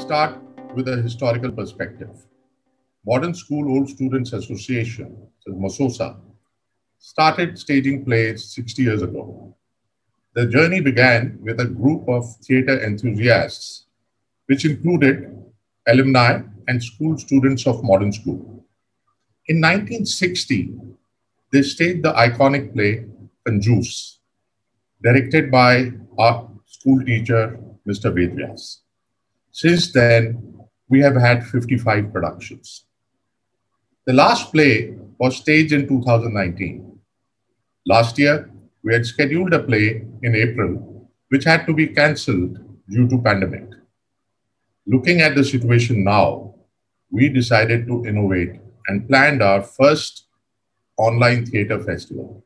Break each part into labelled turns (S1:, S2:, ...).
S1: start with a historical perspective. Modern School Old Students Association, MOSOSA, started staging plays 60 years ago. The journey began with a group of theatre enthusiasts, which included alumni and school students of modern school. In 1960, they staged the iconic play Kanjus, directed by our school teacher, Mr. Vedvyas. Since then, we have had 55 productions. The last play was staged in 2019. Last year, we had scheduled a play in April, which had to be cancelled due to pandemic. Looking at the situation now, we decided to innovate and planned our first online theatre festival.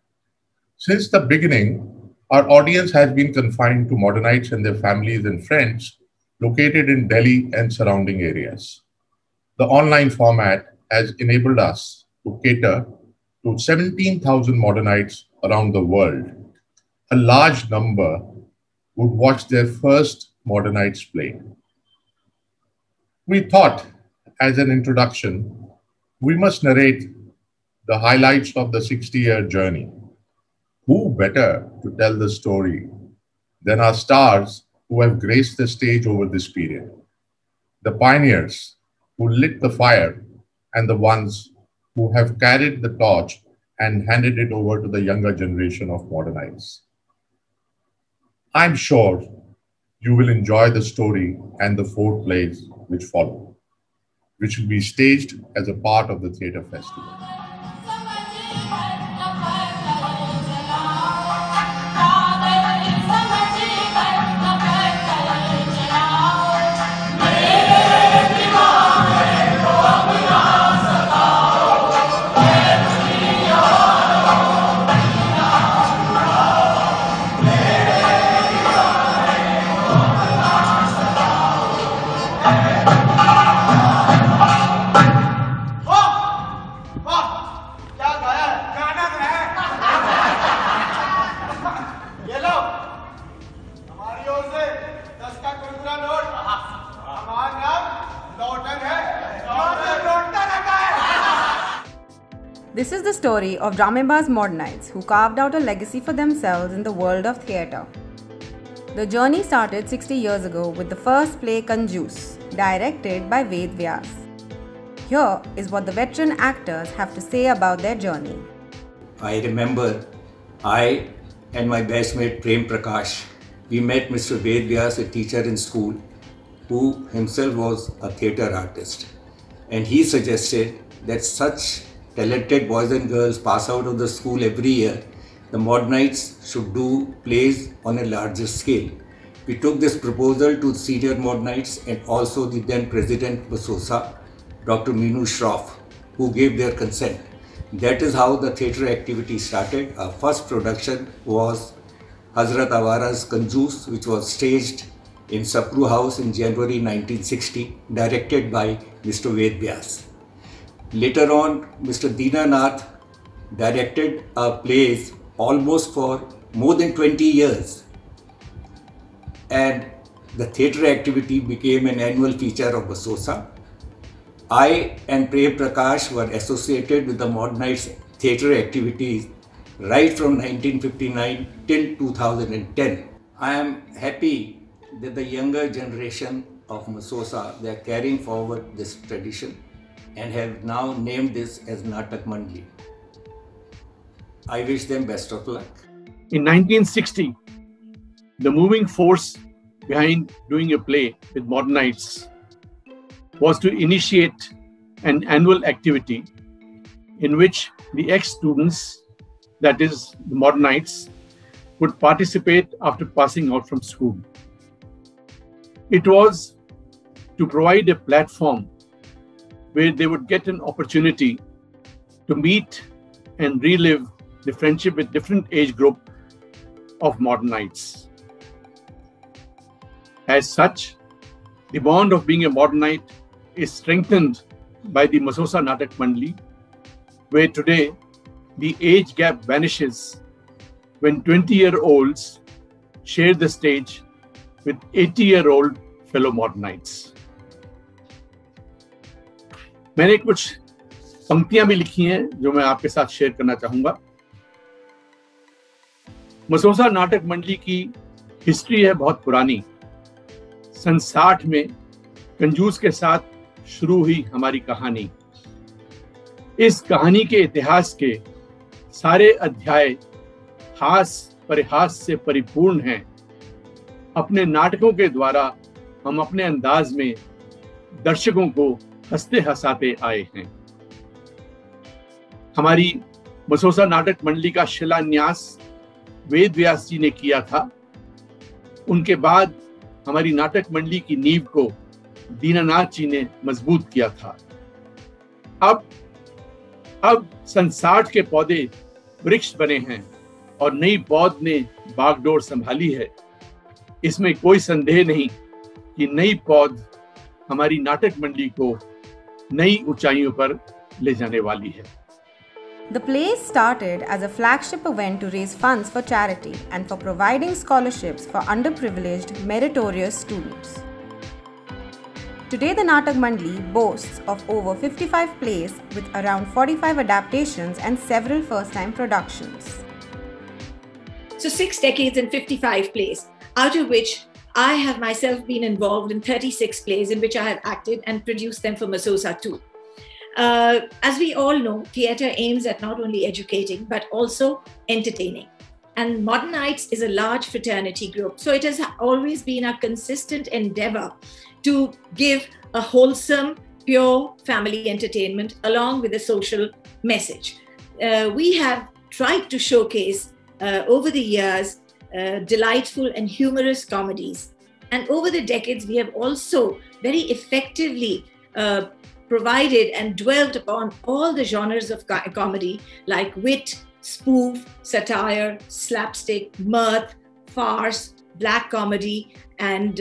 S1: Since the beginning, our audience has been confined to modernites and their families and friends located in Delhi and surrounding areas. The online format has enabled us to cater to 17,000 modernites around the world. A large number would watch their first modernites play. We thought, as an introduction, we must narrate the highlights of the 60-year journey. Who better to tell the story than our stars who have graced the stage over this period? The pioneers who lit the fire and the ones who have carried the torch and handed it over to the younger generation of modernites. I'm sure you will enjoy the story and the 4 plays which follow, which will be staged as a part of the theatre festival.
S2: This is the story of Dramebaz Modernites who carved out a legacy for themselves in the world of theatre. The journey started 60 years ago with the first play Kanjus, directed by Ved Vyas. Here is what the veteran actors have to say about their journey.
S3: I remember I and my best mate Prem Prakash, we met Mr. Ved Vyas, a teacher in school, who himself was a theatre artist. And he suggested that such talented boys and girls pass out of the school every year, the modernites should do plays on a larger scale. We took this proposal to senior modernites and also the then president MOSOSA, Dr. Meenu Shroff, who gave their consent. That is how the theatre activity started. Our first production was Hazrat Awara's Kanjus, which was staged in Sapru House in January 1960, directed by Mr. Ved Vyas. Later on, Mr. Dinanath directed our plays almost for more than 20 years. And the theatre activity became an annual feature of MOSOSA. I and Prem Prakash were associated with the modernites theatre activities right from 1959 till 2010. I am happy that the younger generation of MOSOSA, they are carrying forward this tradition and have now named this as Natak Mandli. I wish them best of luck.
S4: In 1960, the moving force behind doing a play with modernites was to initiate an annual activity in which the ex-students, that is the modernites, would participate after passing out from school. It was to provide a platform where they would get an opportunity to meet and relive the friendship with different age group of modernites. As such, the bond of being a modernite is strengthened by the MOSOSA Natak Mandli, where today the age gap vanishes when 20-year-olds share the stage with 80-year-old fellow modernites. मैंने कुछ पंक्तियां भी लिखी हैं जो मैं आपके साथ शेयर करना चाहूंगा। मसोसा नाटक मंडली की हिस्ट्री है बहुत पुरानी। सन 60 में कंजूस के साथ शुरू हुई हमारी कहानी। इस कहानी के इतिहास के सारे अध्याय हास परिहास से परिपूर्ण हैं। अपने नाटकों के द्वारा हम अपने अंदाज में दर्शकों को हंसते हंसाते आए हैं। हमारी मसोसा नाटक मंडली का शिलान्यास वेद व्यास जी ने किया था। उनके बाद हमारी नाटक मंडली की नींव को दीनानाथ जी ने मजबूत किया था। अब सन 60 के पौधे वृक्ष बने हैं और नई पौध ने बागडोर संभाली है। इसमें कोई संदेह नहीं कि नई पौध हमारी नाटक मंडली को नई ऊंचाइयों पर ले जाने वाली है।
S2: The play started as a flagship event to raise funds for charity and for providing scholarships for underprivileged, meritorious students. Today, the Natak Mandli boasts of over 55 plays with around 45 adaptations and several first-time productions.
S5: So 6 decades and 55 plays, out of which I have myself been involved in 36 plays in which I have acted and produced them for Masosa too. As we all know, theatre aims at not only educating but also entertaining. And Modernites is a large fraternity group, so it has always been a consistent endeavor to give a wholesome, pure family entertainment along with a social message. We have tried to showcase over the years delightful and humorous comedies. And over the decades, we have also very effectively provided and dwelt upon all the genres of comedy like wit, spoof, satire, slapstick, mirth, farce, black comedy, and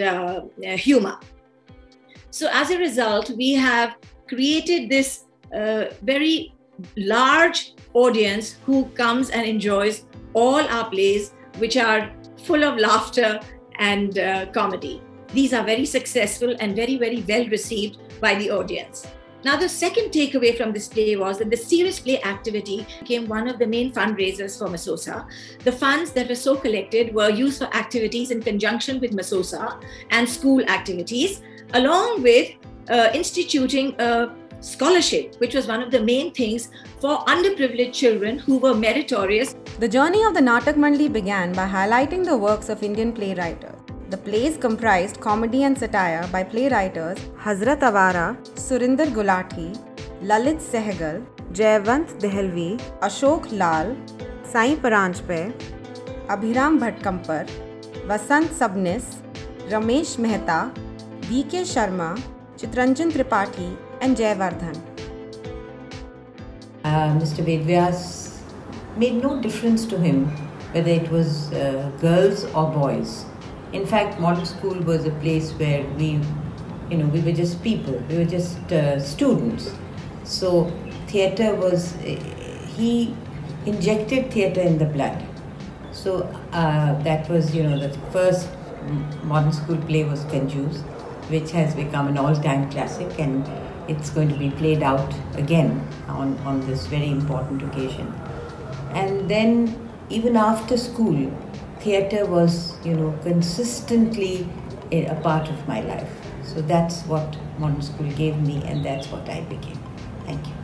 S5: humor. So as a result, we have created this very large audience who comes and enjoys all our plays, which are full of laughter and comedy. These are very successful and very, very well received by the audience. Now, the second takeaway from this play was that the serious play activity became one of the main fundraisers for Masosa. The funds that were so collected were used for activities in conjunction with Masosa and school activities, along with instituting a scholarship, which was one of the main things for underprivileged children who were meritorious.
S2: The journey of the Natak Mandli began by highlighting the works of Indian playwriters. The plays comprised comedy and satire by playwriters Hazrat Awara, Surinder Gulati, Lalit Sehgal, Jayavant Dehelvi, Ashok Lal, Sai Paranjpe, Abhiram Bhatkampar, Vasant Sabnis, Ramesh Mehta, V.K. Sharma, Chitranjan Tripathi, and Jayavardhan.
S6: Mr. Vedvyas made no difference to him whether it was girls or boys. In fact, modern school was a place where we were just people, we were just students. So theatre was, he injected theatre in the blood. So that was, the first modern school play was Conjuse, which has become an all-time classic, and it's going to be played out again on this very important occasion. And then even after school, theatre was, consistently a part of my life. So that's what modern school gave me, and that's what I became. Thank you.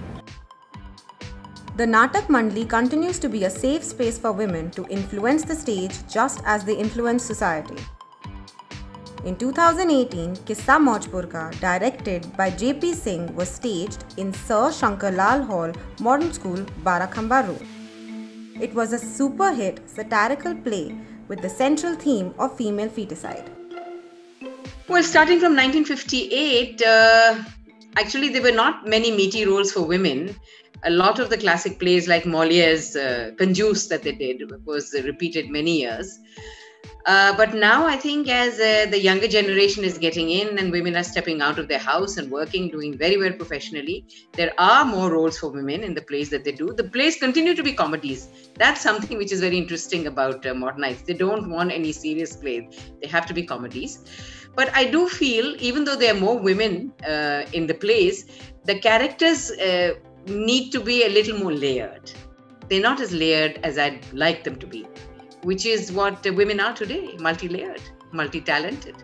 S2: The Natak Mandli continues to be a safe space for women to influence the stage just as they influence society. In 2018, Kissa Maujpur Ka, directed by J.P. Singh, was staged in Sir Shankar Lal Hall, Modern School, Barakhamba Road. It was a super hit satirical play with the central theme of female feticide.
S7: Well, starting from 1958, actually there were not many meaty roles for women. A lot of the classic plays like Moliere's Conjuse that they did was repeated many years. But now I think as the younger generation is getting in and women are stepping out of their house and working, doing very well professionally, there are more roles for women in the plays that they do. The plays continue to be comedies. That's something which is very interesting about Modernites. They don't want any serious plays. They have to be comedies. But I do feel, even though there are more women in the plays, the characters need to be a little more layered. They're not as layered as I'd like them to be, which is what women are today, multi-layered, multi-talented.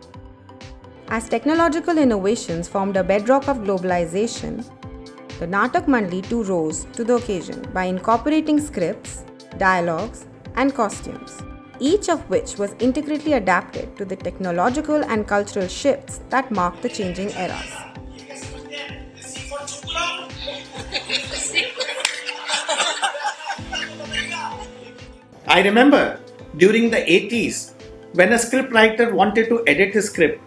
S2: As technological innovations formed a bedrock of globalization, the Natak Mandali too rose to the occasion by incorporating scripts, dialogues, and costumes, each of which was intricately adapted to the technological and cultural shifts that marked the changing eras.
S8: I remember during the 80s, when a scriptwriter wanted to edit his script,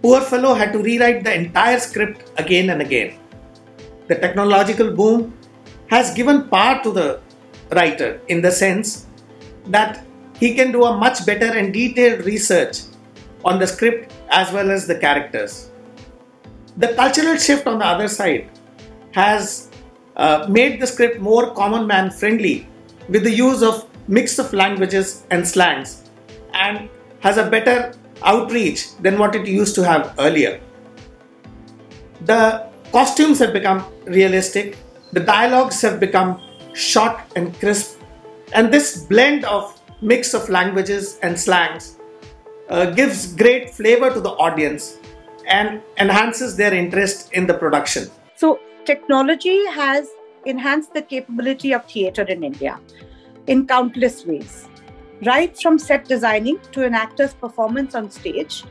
S8: poor fellow had to rewrite the entire script again and again. The technological boom has given power to the writer in the sense that he can do a much better and detailed research on the script as well as the characters. The cultural shift on the other side has made the script more common man friendly with the use of mix of languages and slangs, and has a better outreach than what it used to have earlier. The costumes have become realistic, the dialogues have become short and crisp, and this blend of mix of languages and slangs gives great flavor to the audience and enhances their interest in the production.
S9: So technology has enhanced the capability of theatre in India in countless ways. Right from set designing to an actor's performance on stage,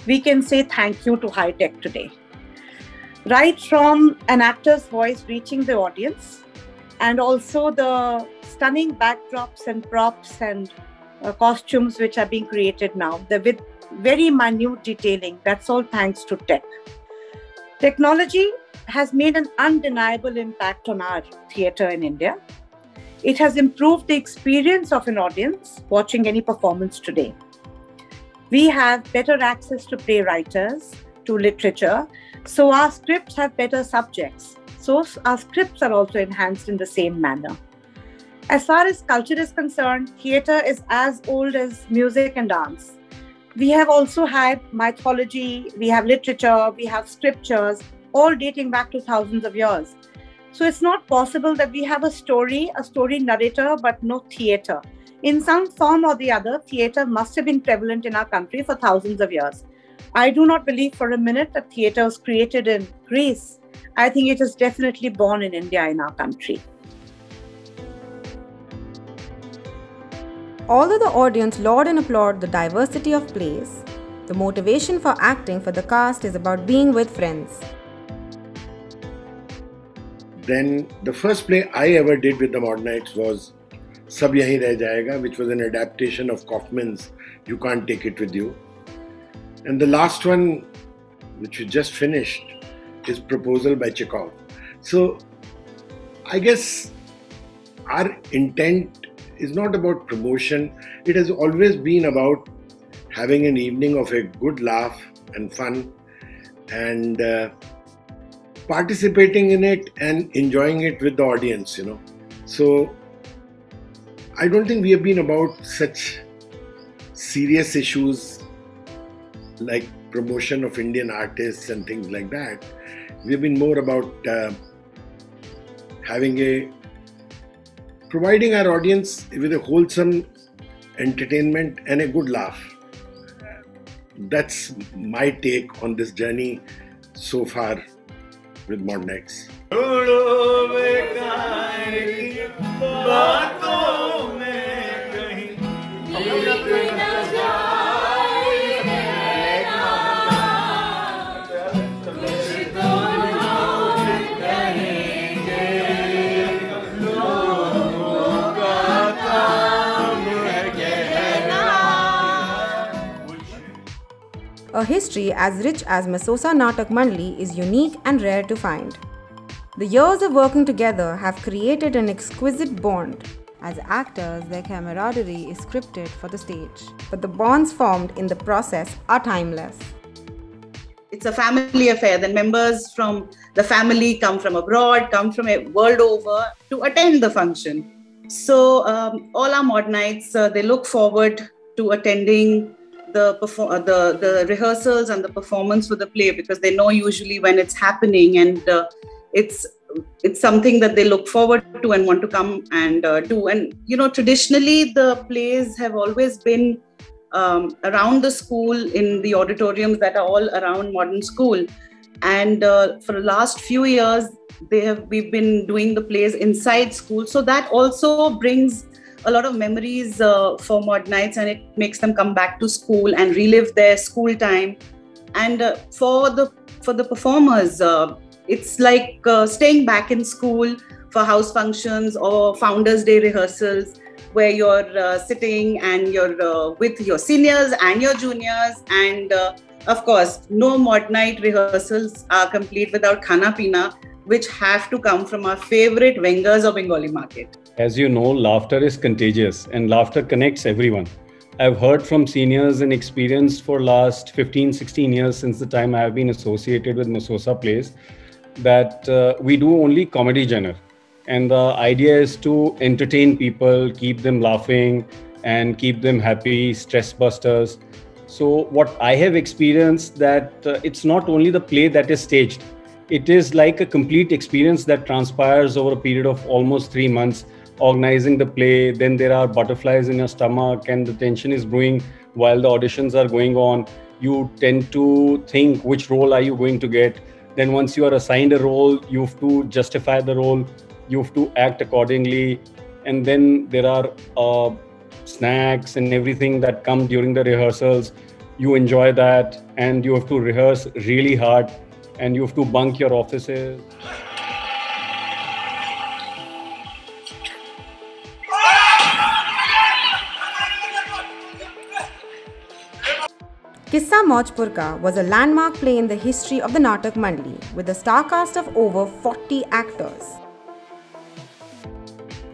S9: we can say thank you to high tech today. Right from an actor's voice reaching the audience, and also the stunning backdrops and props and costumes which are being created now, with very minute detailing, that's all thanks to tech. Technology has made an undeniable impact on our theatre in India. It has improved the experience of an audience watching any performance today. We have better access to playwriters, to literature, so our scripts have better subjects. So our scripts are also enhanced in the same manner. As far as culture is concerned, theatre is as old as music and dance. We have also had mythology, we have literature, we have scriptures, all dating back to thousands of years. So it's not possible that we have a story narrator, but no theatre. In some form or the other, theatre must have been prevalent in our country for thousands of years. I do not believe for a minute that theatre was created in Greece. I think it is definitely born in India, in our country.
S2: Although the audience laud and applaud the diversity of plays, the motivation for acting for the cast is about being with friends.
S10: Then the first play I ever did with the Modernites was Sab Yahin Reh Jayega, which was an adaptation of Kaufman's You Can't Take It With You. And the last one, which we just finished, is Proposal by Chekhov. So I guess our intent is not about promotion. It has always been about having an evening of a good laugh and fun, and participating in it and enjoying it with the audience, So I don't think we have been about such serious issues like promotion of Indian artists and things like that. We've been more about providing our audience with a wholesome entertainment and a good laugh. That's my take on this journey so far with Modernites.
S2: A history as rich as Masosa Natak Mandali is unique and rare to find. The years of working together have created an exquisite bond As actors, their camaraderie is scripted for the stage, but the bonds formed in the process are timeless.
S11: It's a family affair. The members from the family come from abroad, come from a world over to attend the function. So all our Modernites, they look forward to attending the rehearsals and the performance for the play, because they know usually when it's happening, and it's something that they look forward to and want to come and do. And traditionally the plays have always been around the school, in the auditoriums that are all around Modern School. And for the last few years, we've been doing the plays inside school. So that also brings a lot of memories for Modernites, and it makes them come back to school and relive their school time. And for the performers, it's like staying back in school for house functions or Founders Day rehearsals, where you're sitting and you're with your seniors and your juniors. And of course, no Modernite rehearsals are complete without Khana Pina, which have to come from our favorite Vengers of Bengali market.
S12: As you know, laughter is contagious and laughter connects everyone. I've heard from seniors and experienced for last 15-16 years, since the time I have been associated with Masosa Plays, that we do only comedy genre. And the idea is to entertain people, keep them laughing and keep them happy, stress busters. So what I have experienced, that it's not only the play that is staged, it is like a complete experience that transpires over a period of almost 3 months, organizing the play. Then there are butterflies in your stomach and the tension is brewing while the auditions are going on. You tend to think which role are you going to get. Then once you are assigned a role, you have to justify the role, you have to act accordingly. And then there are snacks and everything that come during the rehearsals. You enjoy that, and you have to rehearse really hard, and you have to bunk your offices.
S2: Kissa Maujpur was a landmark play in the history of the Natak Mandali, with a star cast of over 40 actors.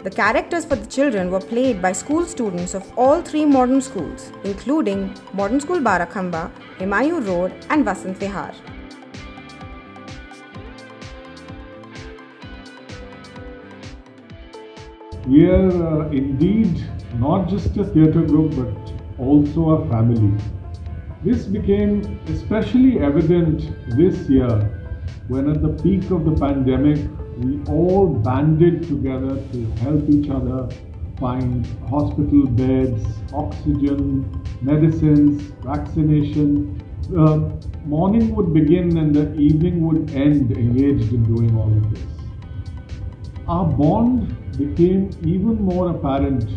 S2: The characters for the children were played by school students of all 3 modern schools, including Modern School Barakhamba, Himayu Road and Vasant Vihar.
S13: We are indeed not just a theatre group, but also a family. This became especially evident this year, when at the peak of the pandemic, we all banded together to help each other find hospital beds, oxygen, medicines, vaccination. The morning would begin and the evening would end engaged in doing all of this. Our bond became even more apparent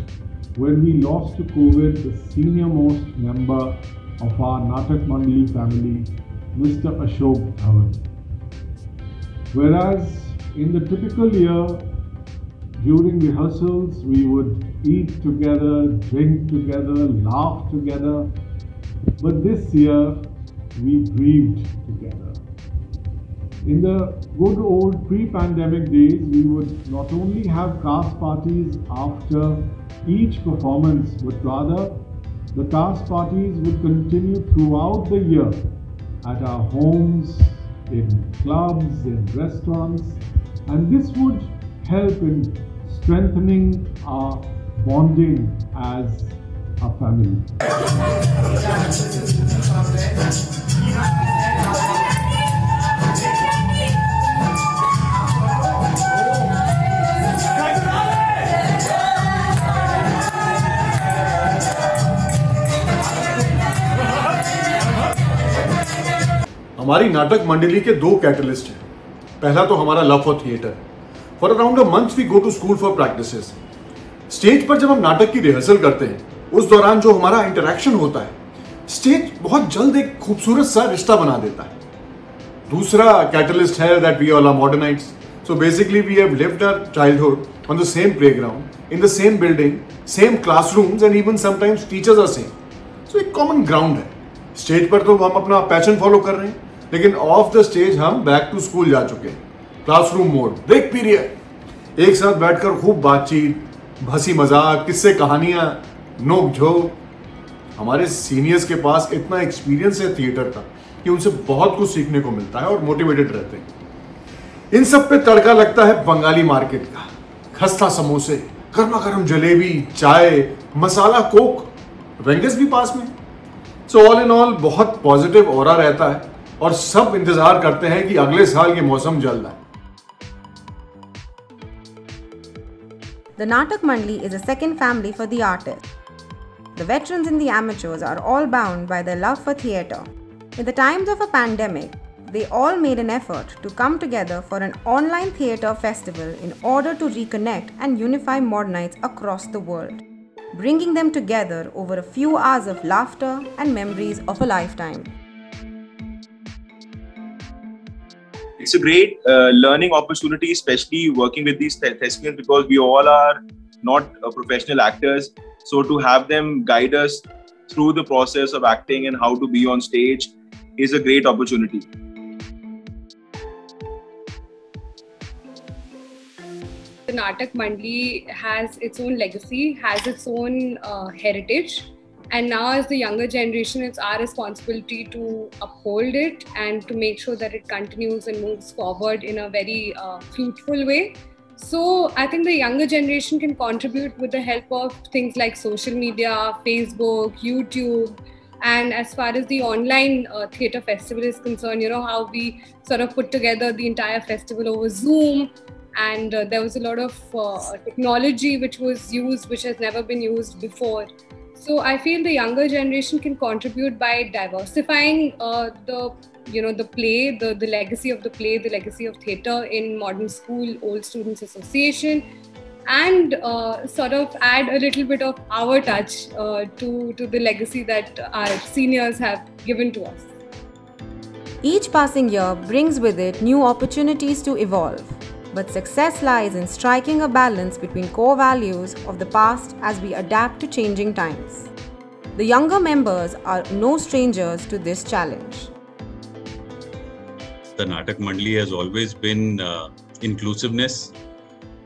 S13: when we lost to COVID the senior most member of our Natak Mandali family, Mr. Ashok Dhawan. Whereas in the typical year, during rehearsals, we would eat together, drink together, laugh together. But this year, we grieved together. In the good old pre-pandemic days, we would not only have cast parties after each performance, but rather the cast parties would continue throughout the year at our homes, in clubs, in restaurants, and this would help in strengthening our bonding as a family.
S14: हमारी नाटक मंडली के 2 catalyst हैं। पहला तो हमारा love for theatre. For around a month we go to school for practices. Stage पर जब हम नाटक की रिहर्सल करते हैं, उस दौरान जो हमारा इंटरेक्शन होता है, स्टेज बहुत जल्द एक खूबसूरत सा रिश्ता बना देता है। दूसरा कैटलिस्ट है that we all are modernites. So basically we have lived our childhood on the same playground, in the same building, same classrooms and even sometimes teachers are same. So एक कॉमन ग्राउंड है। Stage पर तो हम अपना passion follow कर रहे हैं, लेकिन ऑफ द स्टेज हम बैक टू स्कूल जा चुके हैं। क्लासरूम मोड, ब्रेक पीरियड, एक साथ बैठकर खूब बातचीत, हंसी मजाक, किस्से कहानियां, नोक झोंक। हमारे सीनियर्स के पास इतना एक्सपीरियंस है थिएटर का कि उनसे बहुत कुछ सीखने को मिलता है और मोटिवेटेड रहते हैं। इन सब पे तड़का लगता है बंगाली मार्केट का। खस्ता समोसे, गर्मा गर्म जलेबी, चाय, मसाला कोक, वेंगस भी पास में। सो ऑल इन ऑल बहुत पॉजिटिव ऑरा रहता है और सब इंतजार करते हैं कि अगले साल ये मौसम जल्द आए।
S2: The Natak Mandli is a second family for the artists. The veterans and the amateurs are all bound by their love for theatre. In the times of a pandemic, they all made an effort to come together for an online theatre festival in order to reconnect and unify Modernites across the world, bringing them together over a few hours of laughter and memories of a lifetime.
S15: It's a great learning opportunity, especially working with these thespians, because we all are not professional actors. So to have them guide us through the process of acting and how to be on stage is a great opportunity.
S16: The Natak Mandli has its own legacy, has its own heritage. And now as the younger generation, it's our responsibility to uphold it and to make sure that it continues and moves forward in a very fruitful way. So I think the younger generation can contribute with the help of things like social media, Facebook, YouTube. And as far as the online theatre festival is concerned, you know, how we sort of put together the entire festival over Zoom. And there was a lot of technology which was used, which has never been used before. So I feel the younger generation can contribute by diversifying the play, the legacy of the play, the legacy of theatre in Modern School Old Students Association, and sort of add a little bit of our touch to the legacy that our seniors have given to us.
S2: Each passing year brings with it new opportunities to evolve. But success lies in striking a balance between core values of the past as we adapt to changing times. The younger members are no strangers to this challenge.
S17: The Natak Mandli has always been inclusiveness,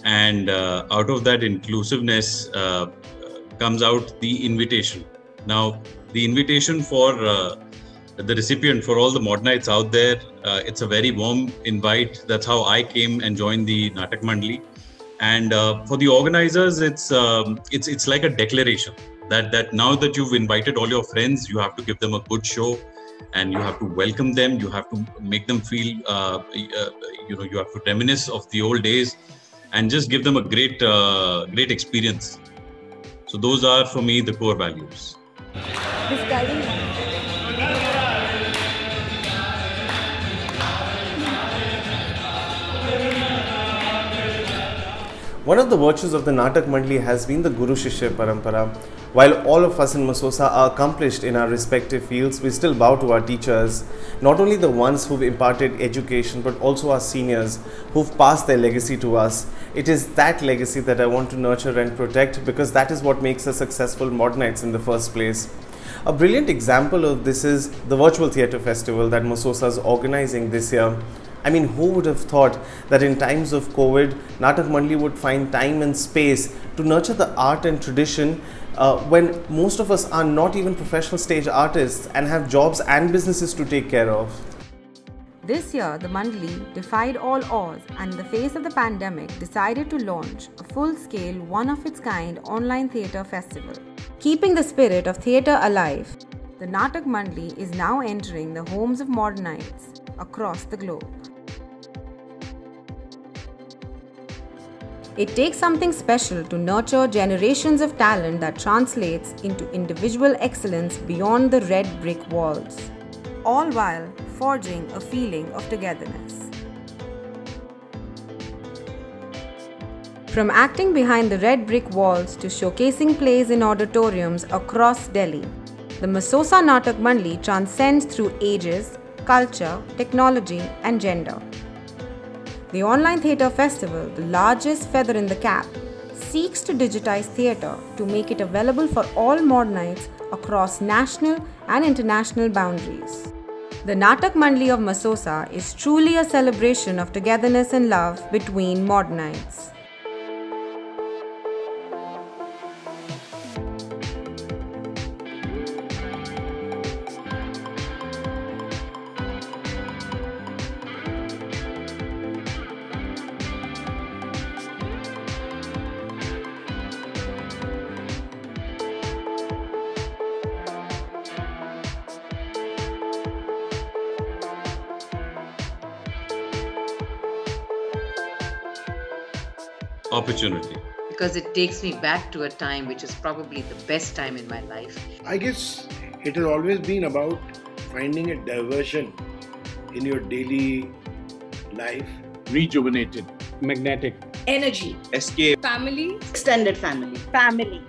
S17: and out of that inclusiveness comes out the invitation. Now, the invitation for the recipient, for all the Modernites out there, it's a very warm invite. That's how I came and joined the Natak Mandli. And for the organizers, it's like a declaration that now that you've invited all your friends, you have to give them a good show, and you have to welcome them. You have to make them feel, you have to reminisce of the old days, and just give them a great experience. So those are for me the core values.
S18: One of the virtues of the Natak Mandli has been the Guru Shishya Parampara. While all of us in Masosa are accomplished in our respective fields, we still bow to our teachers, not only the ones who've imparted education, but also our seniors who've passed their legacy to us. It is that legacy that I want to nurture and protect, because that is what makes us successful Modernites in the first place. A brilliant example of this is the Virtual Theatre Festival that Masosa is organizing this year. I mean, who would have thought that in times of COVID, Natak Mandli would find time and space to nurture the art and tradition when most of us are not even professional stage artists and have jobs and businesses to take care of.
S2: This year, the Mandli defied all odds and in the face of the pandemic decided to launch a full-scale, one-of-its-kind online theatre festival. Keeping the spirit of theatre alive, the Natak Mandli is now entering the homes of Modernites across the globe. It takes something special to nurture generations of talent that translates into individual excellence beyond the red brick walls, all while forging a feeling of togetherness. From acting behind the red brick walls to showcasing plays in auditoriums across Delhi, the Masosa Natak Mandli transcends through ages, culture, technology, and gender. The Online Theatre Festival, the largest feather in the cap, seeks to digitize theatre to make it available for all Modernites across national and international boundaries. The Natak Mandli of Masosa is truly a celebration of togetherness and love between Modernites.
S17: opportunity.
S7: Because it takes me back to a time which is probably the best time in my life.
S10: I guess it has always been about finding a diversion in your daily life.
S4: Rejuvenated.
S12: Magnetic.
S5: Energy.
S15: Escape.
S16: Family.
S11: Extended family.
S9: Family.